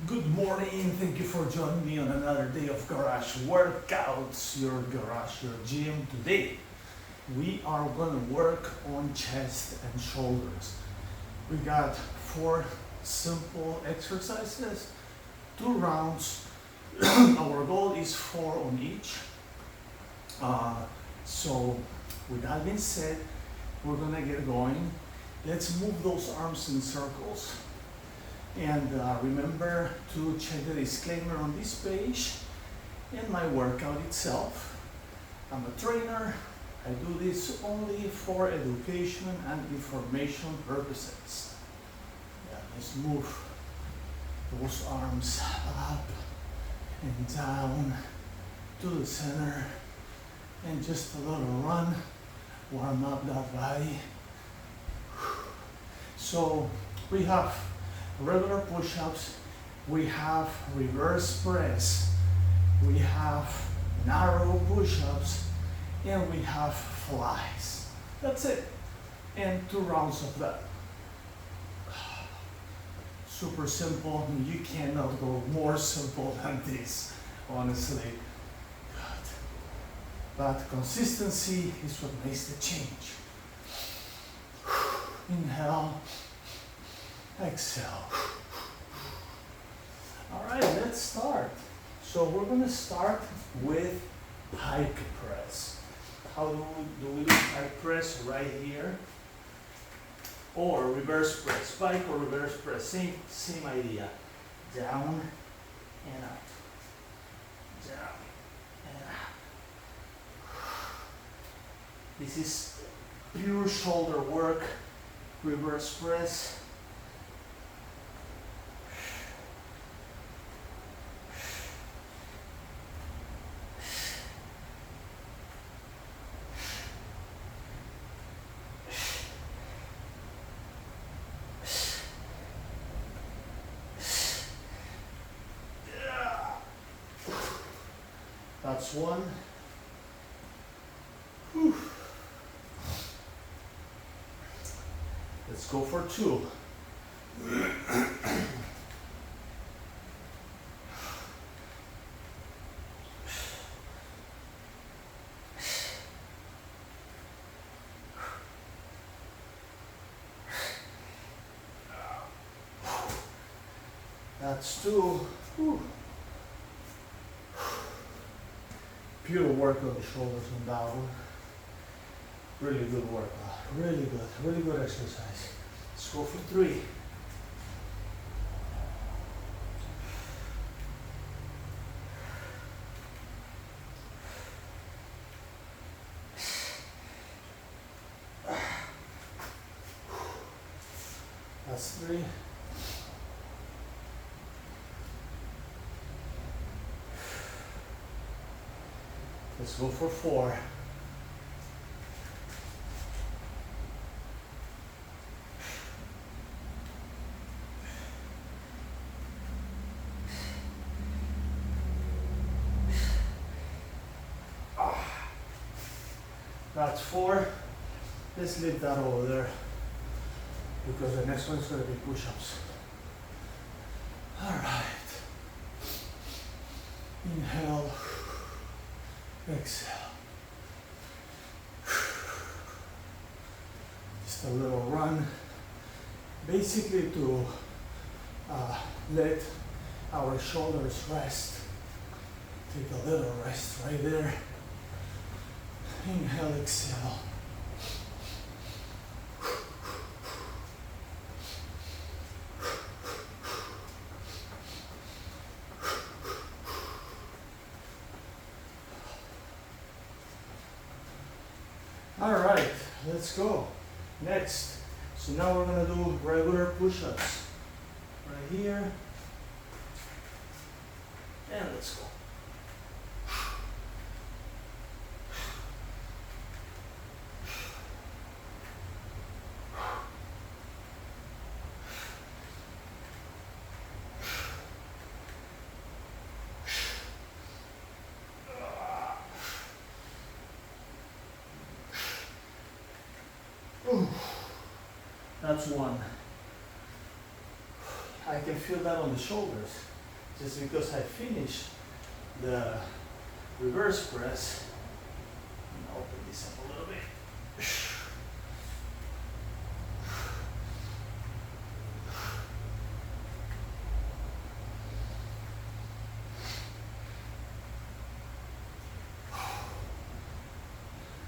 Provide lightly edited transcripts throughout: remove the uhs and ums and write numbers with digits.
Good morning, thank you for joining me on another day of Garage Workouts, your garage, your gym. Today, we are gonna work on chest and shoulders. We got 4 simple exercises, 2 rounds. Our goal is 4 on each. So with that being said, we're gonna get going. Let's move those arms in circles. And remember to check the disclaimer on this page and my workout itself. I'm a trainer. I do this only for education and information purposes. Yeah, let's move those arms up and down to the center and just a little run, warm up that body. So we have regular push-ups, we have reverse press, we have narrow push-ups, and we have flies. That's it. And 2 rounds of that. Super simple. You cannot go more simple than this, honestly. God. But consistency is what makes the change. Inhale. Exhale. All right, let's start. So we're going to start with pike press. How do we do pike press? Right here. Or reverse press. Pike or reverse press. Same idea. Down and up. Down and up. This is pure shoulder work. Reverse press. That's 1. Whew. Let's go for 2. That's 2. Whew. Pure work on the shoulders on that one. Really good workout. Really good exercise. Let's go for 3. That's 3. Let's go for 4. That's 4. Let's leave that over there because the next one's going to be push-ups. All right. Inhale. Exhale. Just a little run, basically to let our shoulders rest. Take a little rest right there. Inhale, exhale. All right, let's go. Next, so now we're gonna do regular push-ups. Right here, and let's go. That's 1. I can feel that on the shoulders. just because I finished the reverse press. I'm gonna open this up a little bit.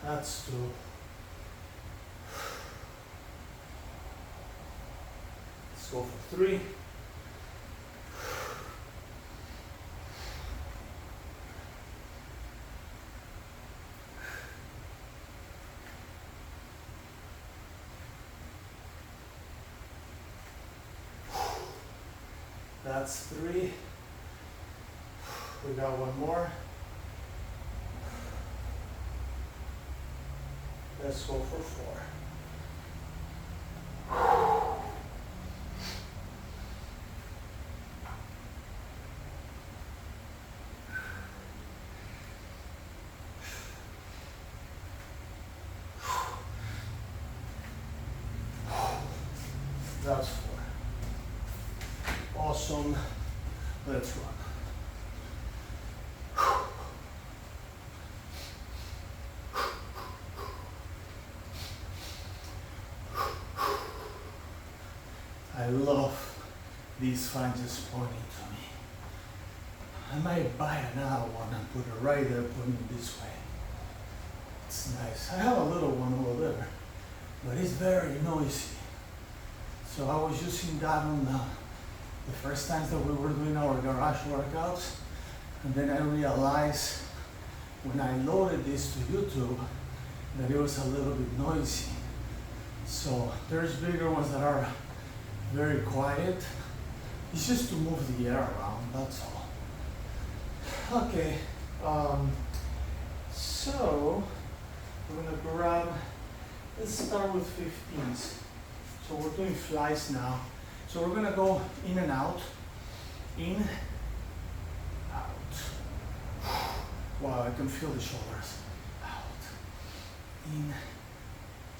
That's 2. Let's go for 3. That's 3. We got one more. Let's go for 4. That's 4. Awesome. Let's run. I love these fans just pointing to me. I might buy another one and put it right there, pointing this way. It's nice. I have a little one over there, but it's very noisy. So I was using that on the first times that we were doing our garage workouts, and then I realized when I loaded this to YouTube that it was a little bit noisy. So there's bigger ones that are very quiet. It's just to move the air around, that's all. Okay, so we're gonna grab, let's start with 15s. So we're doing flies now. So we're gonna go in and out, in, out. Wow, I can feel the shoulders. Out, in,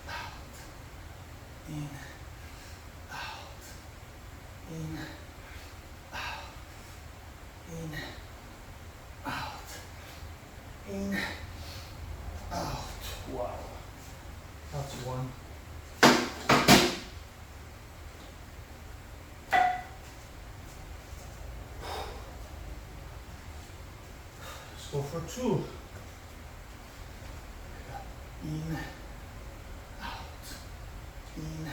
out, in, out, in, out, in, out, in, out. Wow, that's 1. Go for 2. In, out, in,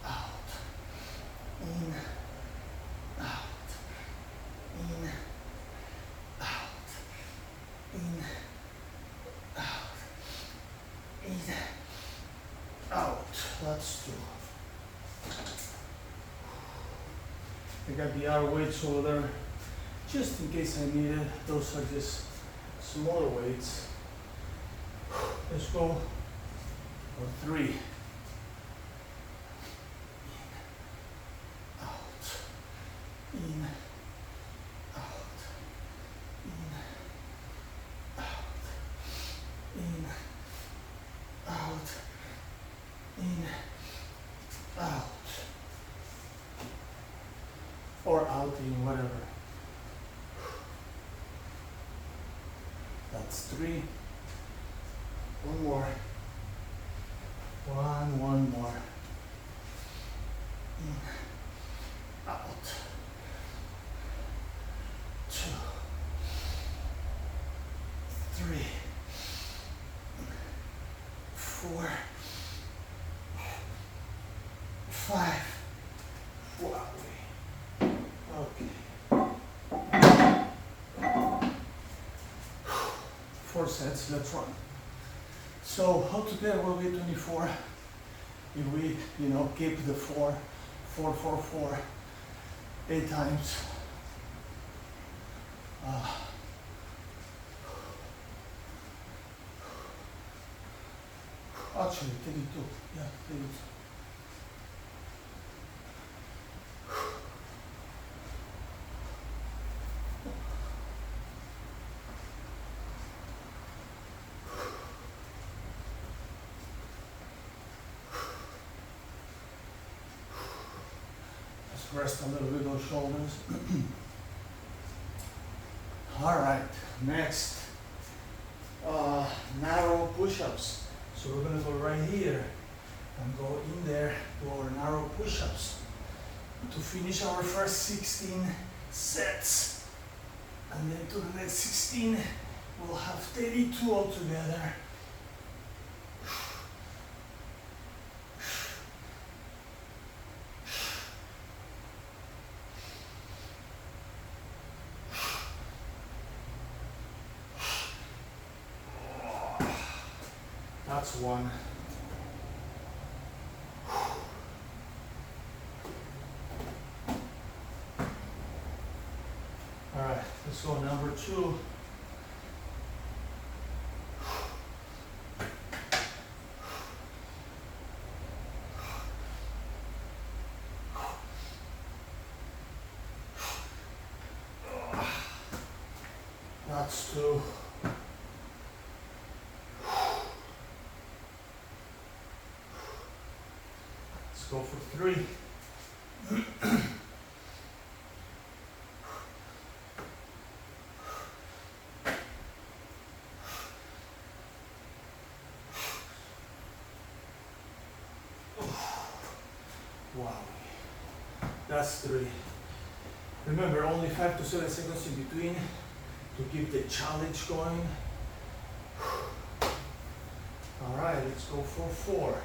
out, in, out, in, out, in, out, in, out. That's 2. I got the other weights over there, just in case I need it. Those are just smaller weights. Let's go for 3. In, out, in, out, in, out, in, out, in, out. Or out in, whatever. That's 3. One more. One more. In, out. 2, 3, 4, 5. Wow. Okay. 4 sets, let's run. So altogether will be 24 if we, keep the 4, 4, 4, 4, 8 times. Actually, 32, yeah, 32. Rest a little bit those shoulders. All right, next, narrow push-ups. So we're gonna go right here and go in there to our narrow push-ups to finish our first 16 sets. And then to the next 16, we'll have 32 altogether. That's one. All right, let's go number 2. That's 2. Let's go for 3. Wow, that's 3. Remember, only 5 to 7 seconds in between to keep the challenge going. All right, let's go for 4.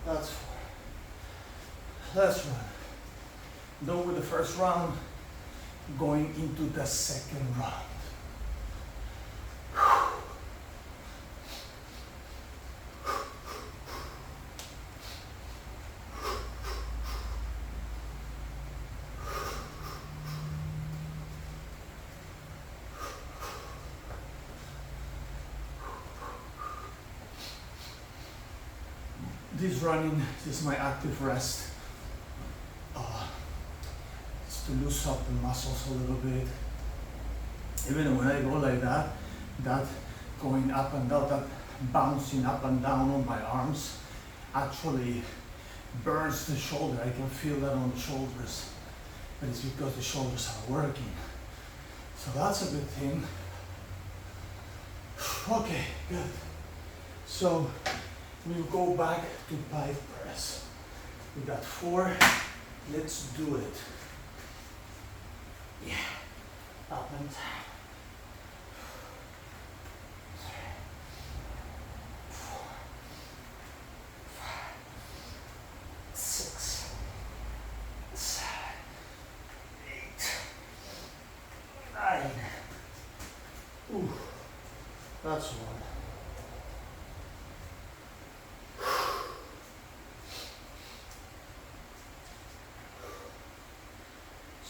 That's 4. Last run. Done with the first round, going into the second round. This running is my active rest. It's to loosen up the muscles a little bit. Even when I go like that going up and down, that bouncing up and down on my arms actually burns the shoulder. I can feel that on the shoulders, but it's because the shoulders are working. So that's a good thing. Okay, good. So we'll go back to pike press. We got 4. Let's do it. Yeah. Up and down. 3, 4, 5, 6, 7, 8, 9. Ooh, that's 1.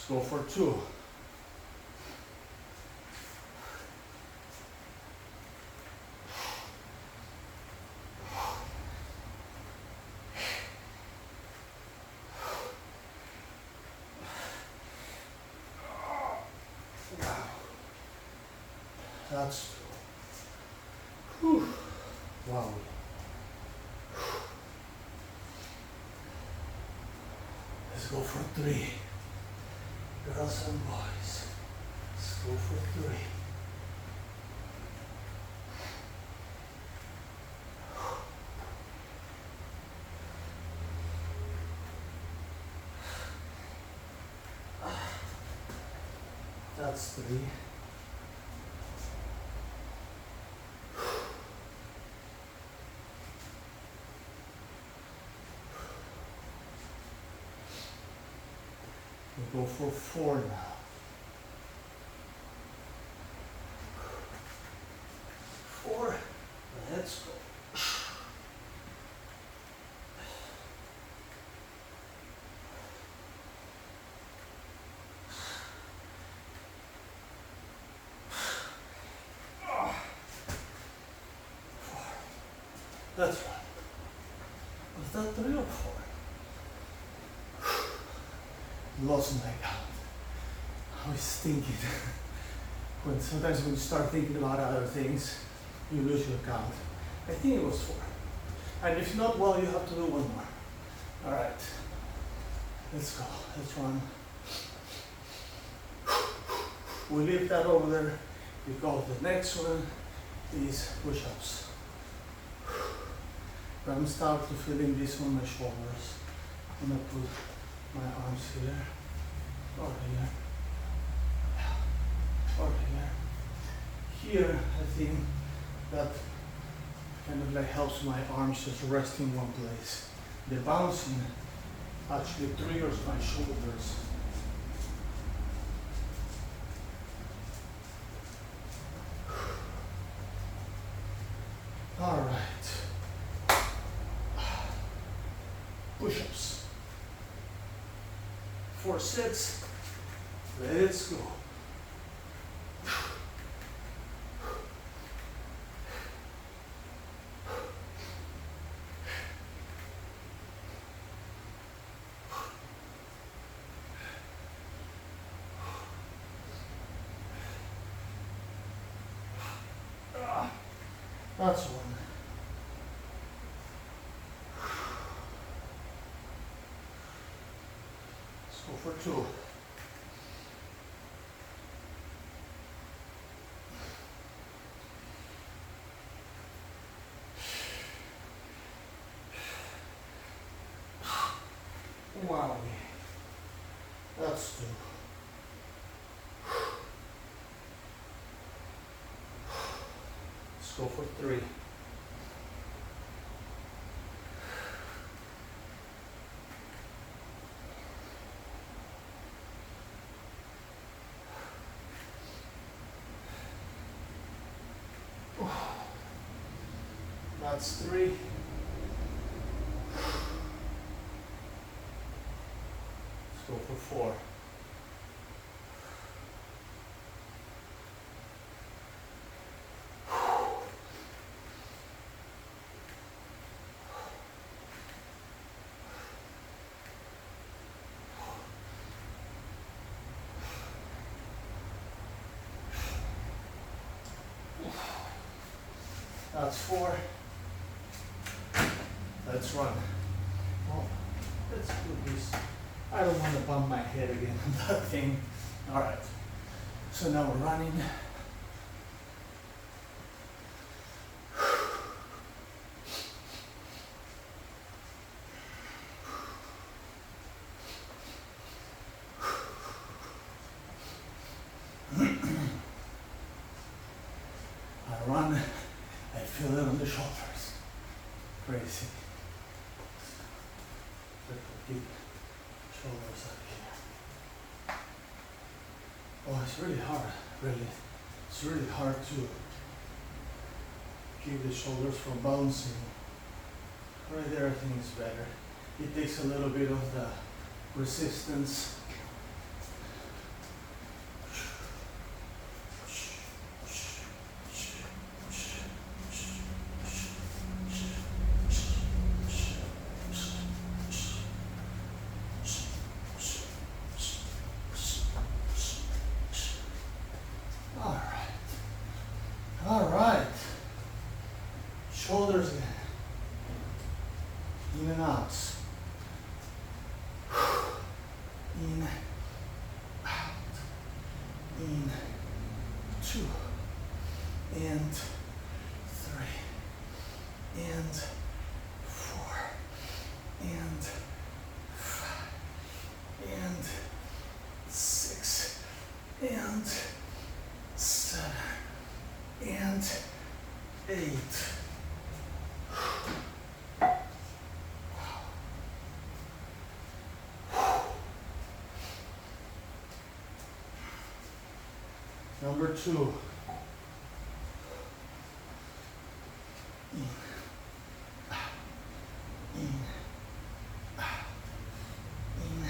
Go for 2. That's 2. Whew. Wow. Let's go for 3. Girls and boys, let's go for 3. That's 3. We'll go for 4 now. 4. Let's go. That's right. Was that 3 or 4? Lost my count. I was thinking, sometimes when you start thinking about other things, you lose your count. I think it was 4. And if not, well, you have to do 1 more. All right, let's go, let's run. We leave that over there because the next one is push-ups. But I'm starting to feel in this on my shoulders. I'm gonna put my arms here, or here, or here. Here, I think that kind of like helps my arms just rest in one place. The bouncing actually triggers my shoulders. All right. Push-ups. 4 sets. Let's go. That's 1. Let's go for 2. Wow, that's 2. Let's go for 3. That's 3. Let's go for 4. That's 4. Let's run. Oh, let's do this. I don't want to bump my head again on that thing. All right. So now we're running. I run. I feel it on the shoulders. Crazy. Deep shoulders up here. Oh, it's really hard, really. It's really hard to keep the shoulders from bouncing. Right there, I think it's better. It takes a little bit of the resistance. All right, shoulders in and out, in, out, in, 2, and 3, and 4, and 5, and 6, and 7, and 8. Number 2. In, out, in, out, in,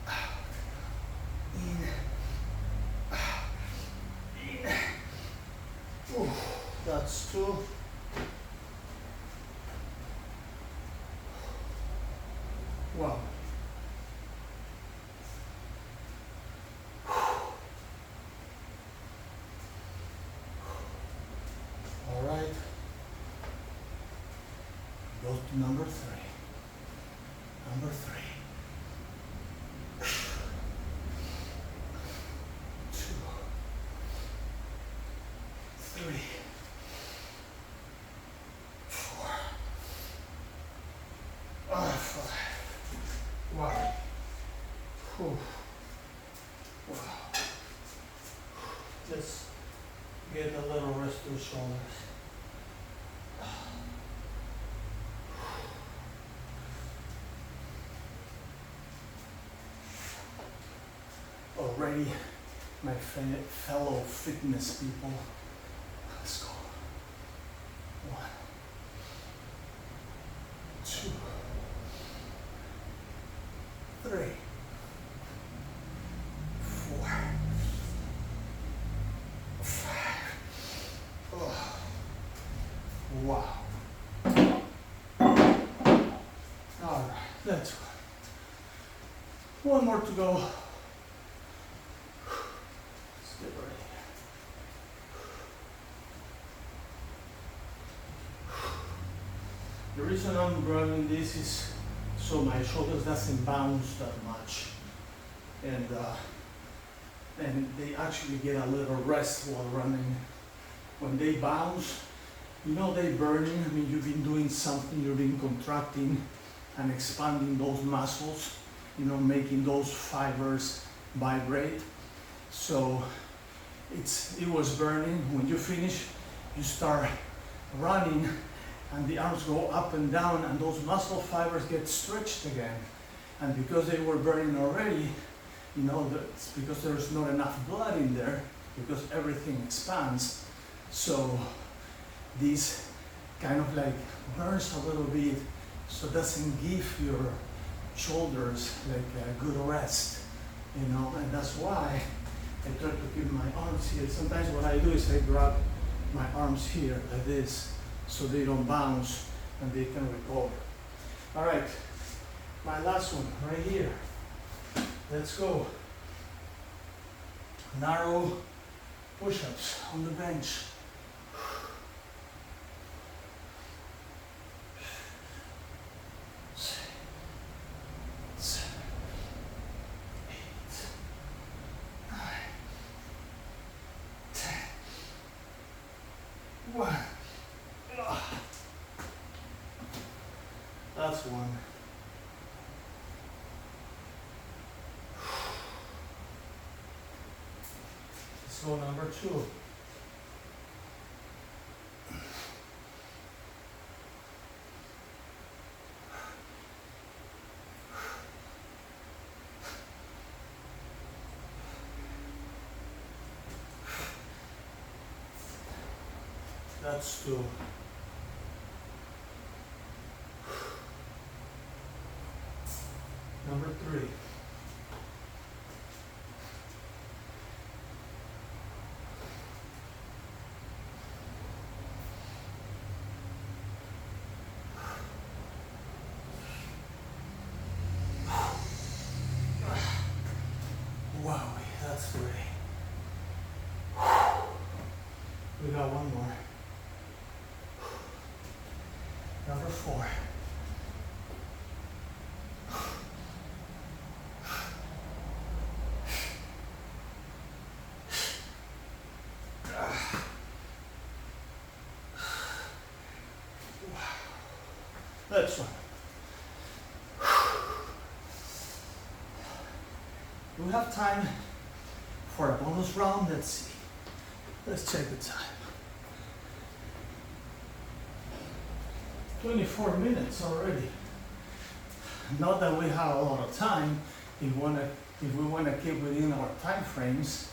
out, in, out, in. Ooh, that's 2. Wow. Number 3. Number 3. 2, 3, 4, 5. Wow. Whew. Wow. Let's get a little rest to the shoulders. Already, my fellow fitness people. Let's go. 1, 2, 3, 4, 5. Oh. Wow. All right, let's go. One more to go. Stay ready. The reason I'm grabbing this is so my shoulders doesn't bounce that much, and they actually get a little rest while running. When they bounce, you know they're burning. I mean, you've been doing something, you've been contracting and expanding those muscles, you know, making those fibers vibrate. So it was burning. When you finish, you start running and the arms go up and down and those muscle fibers get stretched again. And because they were burning already, you know, it's because there's not enough blood in there, because everything expands. So this kind of like burns a little bit, so it doesn't give your shoulders like a good rest, you know, and that's why I try to keep my arms here. Sometimes what I do is I grab my arms here like this, so they don't bounce and they can recover. All right, my last one right here. Let's go. Narrow push-ups on the bench. 7, 8, 9, 10. 1. That's one. Let's go number 2. That's 2. Number 3. Wow, that's 3. We got one more. Number 4. That's one. Do we have time for a bonus round? Let's see. Let's check the time. 24 minutes already. Not that we have a lot of time if we wanna keep within our time frames,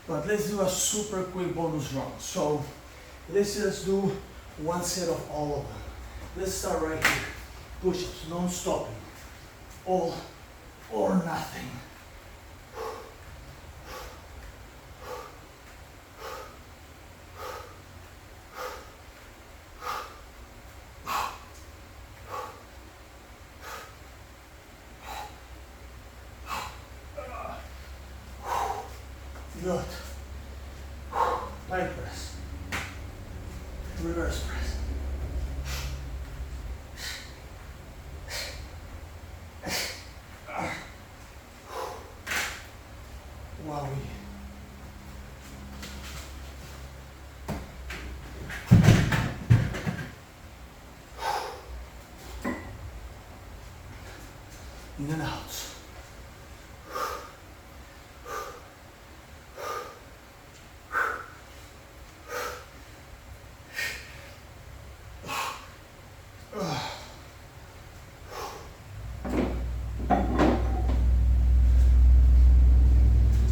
but let's do a super quick bonus round. So let's just do one set of all of them. Let's start right here. Push-ups, non-stopping. All or nothing. Good. Leg press. Reverse press. In and out.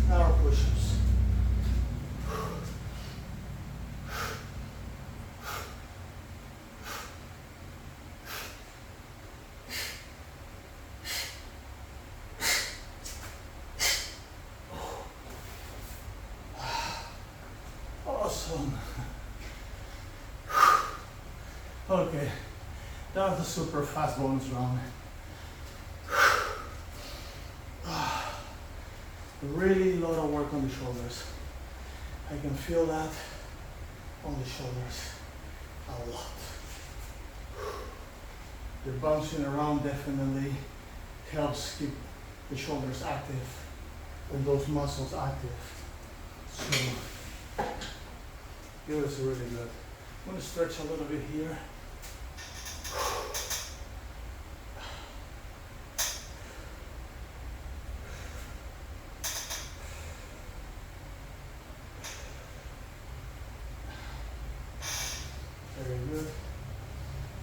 Now push-ups. Awesome. Okay, that was a super fast bonus round. Really lot of work on the shoulders. I can feel that on the shoulders a lot. The bouncing around definitely helps keep the shoulders active and those muscles active. So it was really good. I'm going to stretch a little bit here. Very good.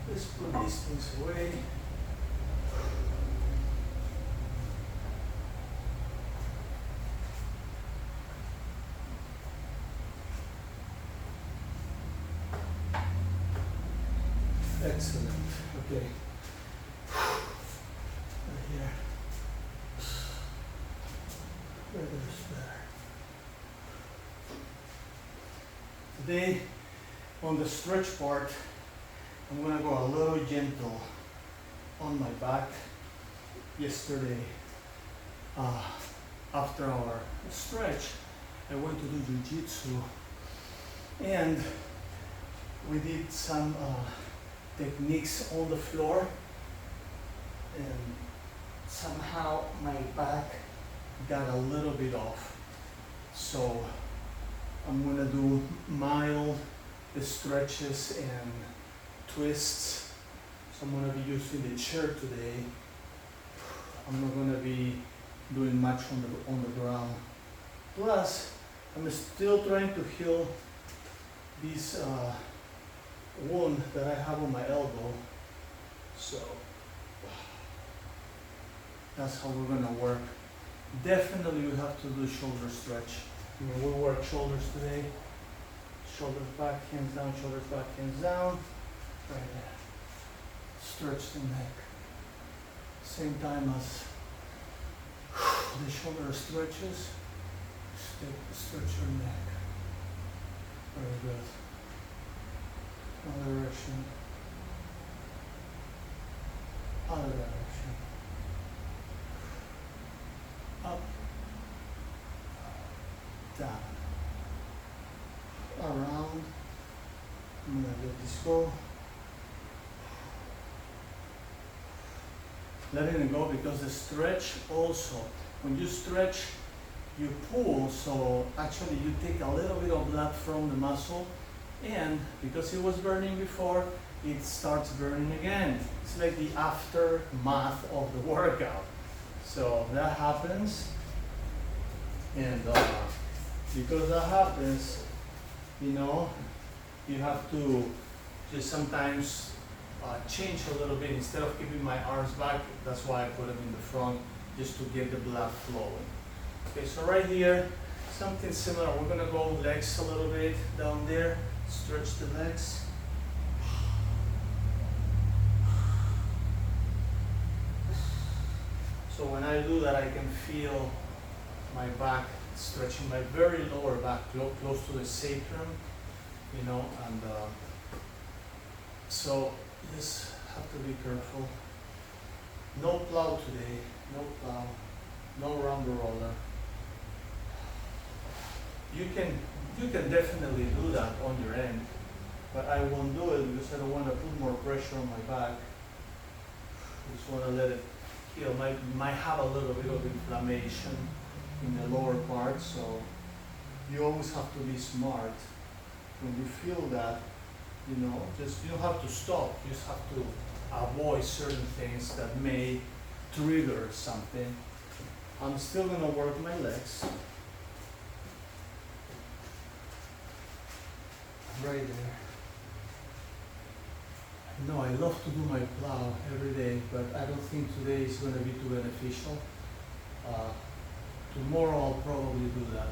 Let's put these things away. Excellent. Okay. Right here. Where is better? Today, on the stretch part, I'm gonna go a little gentle on my back. Yesterday, after our stretch, I went to do jiu-jitsu, and we did some techniques on the floor, and somehow my back got a little bit off. So I'm gonna do mild stretches and twists. So I'm gonna be using the chair today. I'm not gonna be doing much on the ground. Plus, I'm still trying to heal this wound that I have on my elbow. So that's how we're gonna work. Definitely we have to do shoulder stretch. We'll work shoulders today. Shoulders back, hands down, shoulders back, hands down. Right there. Stretch the neck. Same time as the shoulder stretches. Stretch your neck. Very good. Other direction. Other direction. Up. Down. Around. I'm gonna let this go. Letting it go, because the stretch also, when you stretch, you pull, so actually you take a little bit of blood from the muscle, and because it was burning before, it starts burning again. It's like the aftermath of the workout. So that happens, and because that happens, you have to just sometimes change a little bit. Instead of keeping my arms back, that's why I put them in the front, just to get the blood flowing. Okay, so right here, something similar. We're gonna go legs a little bit down there, stretch the legs. So when I do that, I can feel my back stretching, my very lower back, close to the sacrum, and so just have to be careful. No plow today, no plow, no round the roller. You can definitely do that on your end, but I won't do it because I don't want to put more pressure on my back. I just want to let it heal. Might have a little bit of inflammation in the lower part, so you always have to be smart. When you feel that, you don't have to stop. You just have to avoid certain things that may trigger something. I'm still gonna work my legs. Right there. No, I love to do my plow every day, but I don't think today is going to be too beneficial. Tomorrow I'll probably do that.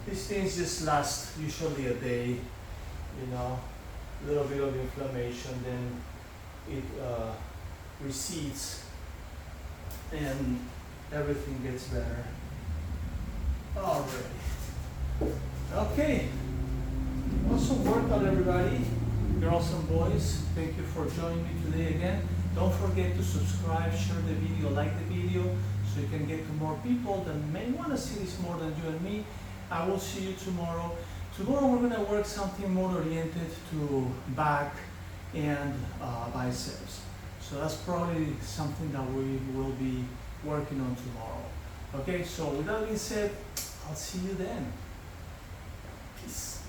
These things just last usually a day, you know, a little bit of inflammation, then it recedes and everything gets better. Alright. Okay. Awesome workout, everybody. Girls and boys, thank you for joining me today again. Don't forget to subscribe, share the video, like the video, so you can get to more people that may want to see this more than you and me. I will see you tomorrow. Tomorrow we're going to work something more oriented to back and biceps. So that's probably something that we will be working on tomorrow. Okay, so with that being said, I'll see you then. Peace.